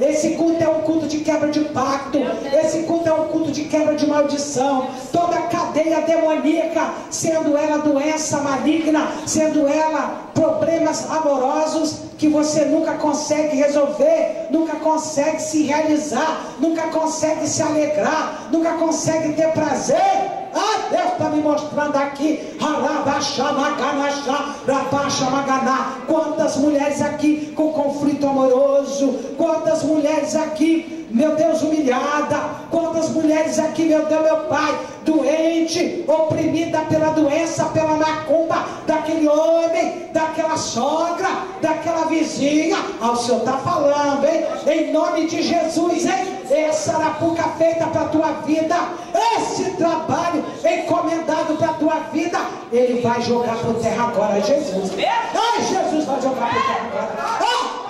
Esse culto é um culto de quebra de pacto. Esse culto é um culto de quebra de maldição. Toda cadeia demoníaca, sendo ela doença maligna, sendo ela problemas amorosos que você nunca consegue resolver, nunca consegue se realizar, nunca consegue se alegrar, nunca consegue ter prazer. Deus está me mostrando aqui. Quantas mulheres aqui com conflito amoroso, quantas mulheres aqui, meu Deus, humilhada, quantas mulheres aqui, meu Deus, meu Pai, doente, oprimida pela doença, pela macumba daquele homem, daquela sogra, daquela vizinha. O Senhor está falando, hein? Em nome de Jesus, hein? Essa arapuca feita para a tua vida, esse trabalho encomendado para a tua vida, Ele vai jogar por terra agora, Jesus. Jesus vai jogar por terra agora.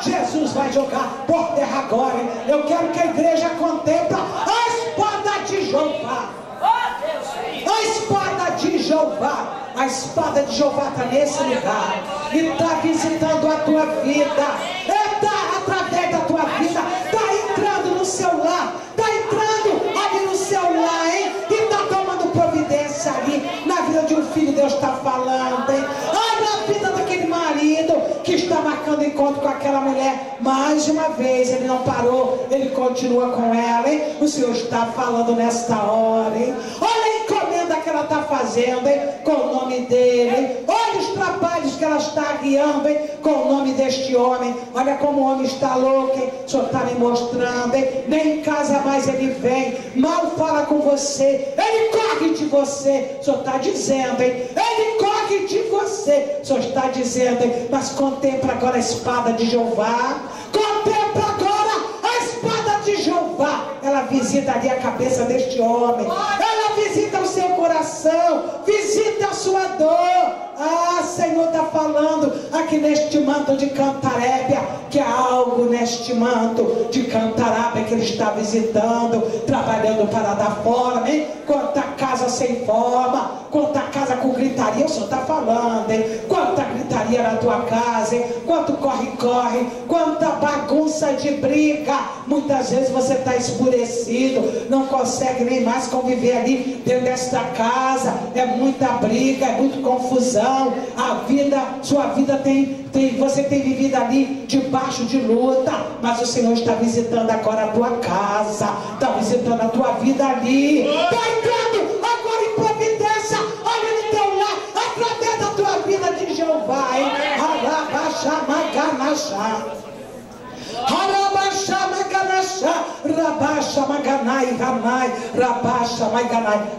Jesus vai jogar por terra agora. Eu quero que a igreja contemple a espada de Jeová. A espada de Jeová. A espada de Jeová está nesse lugar e está visitando a tua vida. Está através da tua vida. Está entrando no seu lar. Está entrando ali no seu lar, hein? E está tomando providência ali na vida de um filho. Deus está falando, hein? Na vida daquele marido que está marcando encontro com aquela mulher. Mais uma vez, ele não parou, ele continua com ela, hein? O Senhor está falando nesta hora, hein? Olha a encomenda que ela está fazendo, hein? Com o nome dele, hein? Olha os trabalhos que ela está guiando, hein? Com o nome deste homem. Olha como o homem está louco, hein? O Senhor está me mostrando, hein? Nem em casa mais ele vem, mal fala com você, ele corre de você. O Senhor está dizendo, hein? Ele corre de você. O Senhor está dizendo, hein? Mas contempla agora a espada de Jeová. Contempla agora a espada de Jeová. Ela visita ali a cabeça deste homem. Ela visita o seu coração. Visita a sua dor. Senhor está falando aqui neste manto de Cantarébia, que há algo neste manto de Cantarébia que Ele está visitando, trabalhando para dar forma, hein? Quanta casa sem forma, quanta casa com gritaria, o Senhor está falando, hein? Quanta gritaria na tua casa, hein? Quanto corre-corre, quanta bagunça de briga. Muitas vezes você está escurecido, não consegue nem mais conviver ali dentro desta casa. É muita briga, é muita confusão. A vida, sua vida você tem vivido ali debaixo de luta, mas o Senhor está visitando agora a tua casa, está visitando a tua vida ali, está entrando agora em providência, olha no teu lar, através da tua vida de Jeová, hein?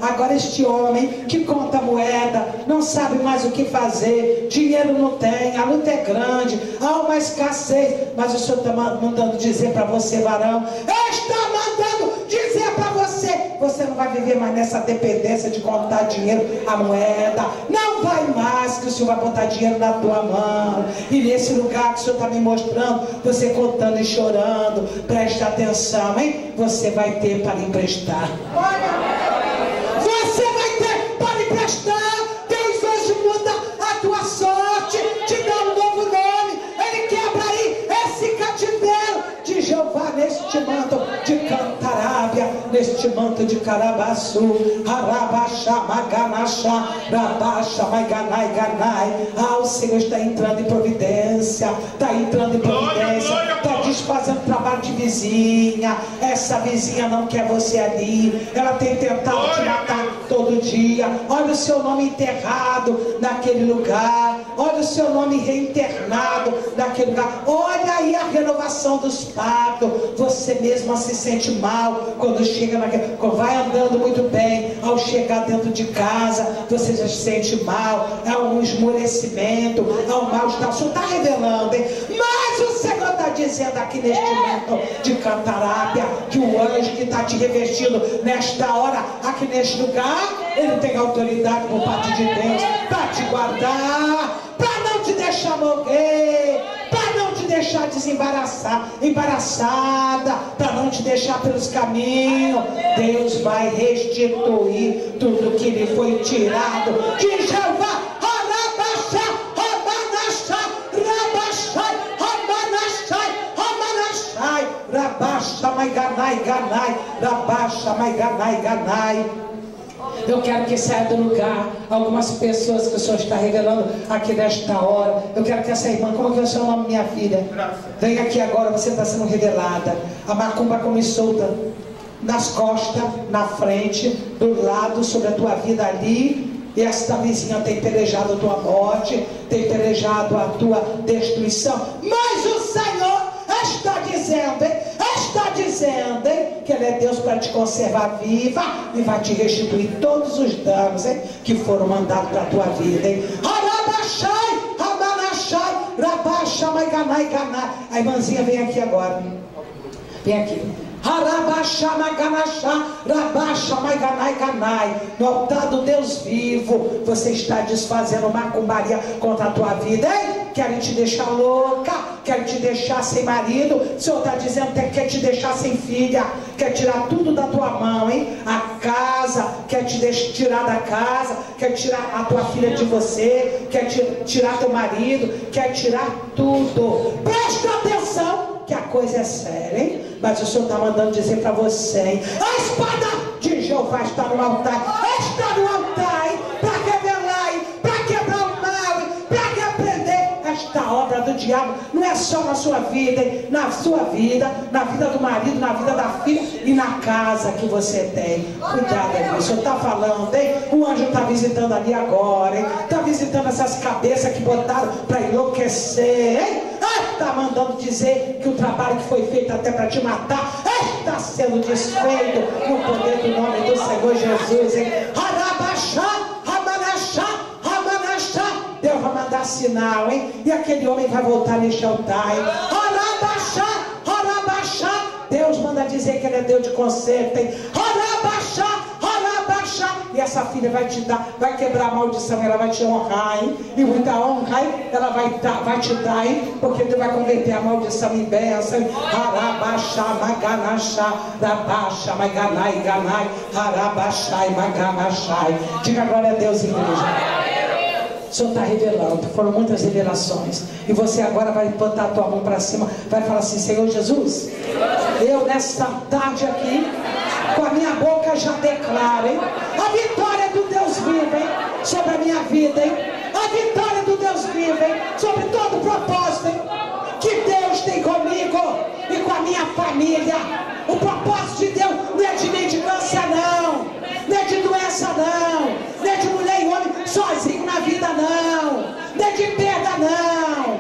Agora este homem que conta moeda, não sabe mais o que fazer, dinheiro não tem, a luta é grande, há uma escassez, mas o Senhor está mandando dizer para você, varão, está mandando dizer para você, você não vai viver mais nessa dependência de contar dinheiro, a moeda, não vai mais, que o Senhor vai botar dinheiro na tua mão. E nesse lugar que o Senhor está me mostrando, você contando e chorando, preste atenção, hein? Você vai ter para emprestar. Você vai ter para emprestar. Deus hoje muda a tua sorte, te dá um novo nome. Ele quebra aí esse cativeiro de Jeová neste manto de Cantarábia, neste manto de Carabaçu. O Senhor está entrando em providência, está entrando em providência, está desfazendo trabalho de vizinha. Essa vizinha não quer você ali, ela tem tentado te matar todo dia. Olha o seu nome enterrado naquele lugar, olha o seu nome reinternado naquele lugar. Olha aí a renovação dos pactos. Você mesma se sente mal quando chega naquele, vai andando muito bem, ao chegar dentro de casa você já se sente mal, é um esmorecimento, é um mal-estar. O Senhor está revelando, hein? Mas o Senhor está dizendo aqui neste momento de Cantarábia, que o anjo que está te revestindo nesta hora, aqui neste lugar, ele tem autoridade por parte de Deus para te guardar, para não te deixar morrer, para não te deixar embaraçada, para não te deixar pelos caminhos. Deus vai restituir tudo que lhe foi tirado de Jeová. Rabaixa, Maiganai, Ganai, Rabaixa, Maiganai, Ganai. Eu quero que saia do lugar algumas pessoas que o Senhor está revelando aqui nesta hora. Eu quero que essa irmã, como que é o seu nome, minha filha? Venha aqui agora, você está sendo revelada. A macumba começou nas costas, na frente, do lado, sobre a tua vida ali. E esta vizinha tem pelejado a tua morte, tem pelejado a tua destruição. Mas o Senhor está dizendo, que Ele é Deus para te conservar viva e vai te restituir todos os danos, que foram mandados para a tua vida. Harabachai, Ramanachai, Rabaixa, Maiganai, Ganai. A irmãzinha vem aqui agora. Vem aqui. Harabaixa, Maiganachá, Rabaixa, Maiganai, Ganai. No altar do Deus vivo, você está desfazendo macumbaria contra a tua vida, Querem te deixar louca, querem te deixar sem marido. O Senhor está dizendo que quer te deixar sem filha, quer tirar tudo da tua mão, a casa, quer te tirar da casa, quer tirar a tua filha de você, quer tirar teu marido, quer tirar tudo. Presta atenção, que a coisa é séria, Mas o Senhor está mandando dizer para você, a espada de Jeová está no altar, está no altar, para revelar, para quebrar o mal, para repreender esta obra do diabo. Não é só na sua vida, na sua vida, na vida do marido, na vida da filha e na casa que você tem. Cuidado aí, o Senhor está falando, o anjo está visitando ali agora, está visitando essas cabeças que botaram para enlouquecer, está mandando dizer que o trabalho que foi feito até para te matar está sendo desfeito no poder do nome do Senhor Jesus. Harabachá, Ramanachá, Ramanachá. Deus vai mandar sinal, e aquele homem vai voltar neste altar. Harabachá, Harabachá. Deus manda dizer que Ele é Deus de conserto. Harabachá, Harabachá. E essa filha vai te dar, vai quebrar a maldição, ela vai te honrar, e muita honra, ela vai te dar, porque Deus vai converter a maldição em bênção. Harabachá, Maganachá, Rabaixa, Maiganai, Ganai, Harabachá e Maganachai. Diga glória a Deus, igreja. O Senhor está revelando, foram muitas revelações, e você agora vai botar a tua mão para cima, vai falar assim: Senhor Jesus, eu nesta tarde aqui, com a minha boca já declaro, a vitória do Deus vivo, sobre a minha vida, a vitória do Deus vivo, sobre todo o propósito, que Deus tem comigo e com a minha família. O propósito de Deus não é de mendicância não, não é de doença não, não é de mulher e homem sozinho na vida não, não é de perda não,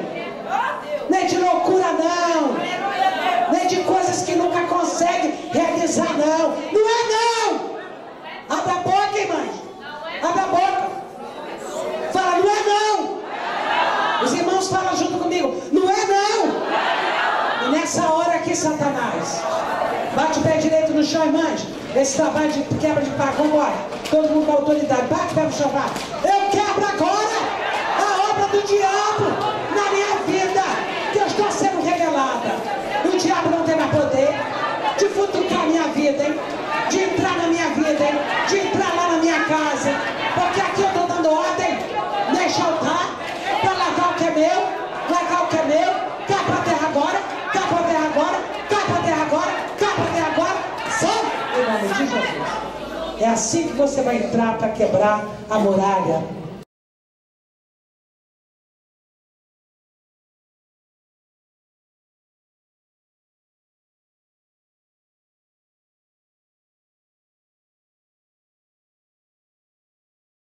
não é de loucura não, não é de coisas que nunca consegue realizar não, não é não. Abra a boca, irmãs, abra a boca, fala não é não. Os irmãos falam junto comigo, não é não. E nessa hora aqui, Satanás, bate o pé direito no chão, irmãs. Esse trabalho de quebra de pacto, vamos embora. Todo mundo com autoridade, bate o pé no chão, vai. Eu quebro agora a obra do diabo na minha vida, que eu estou sendo revelada. O diabo não tem mais poder de futucar a minha vida, de entrar na minha vida, de entrar lá na minha casa, porque aqui eu estou dando ordem neste altar para largar o que é meu, largar o que é meu. Cai para a terra agora, cai para a terra agora, cai para a terra agora, cai para a terra agora. Sai em nome de Jesus. É assim que você vai entrar para quebrar a muralha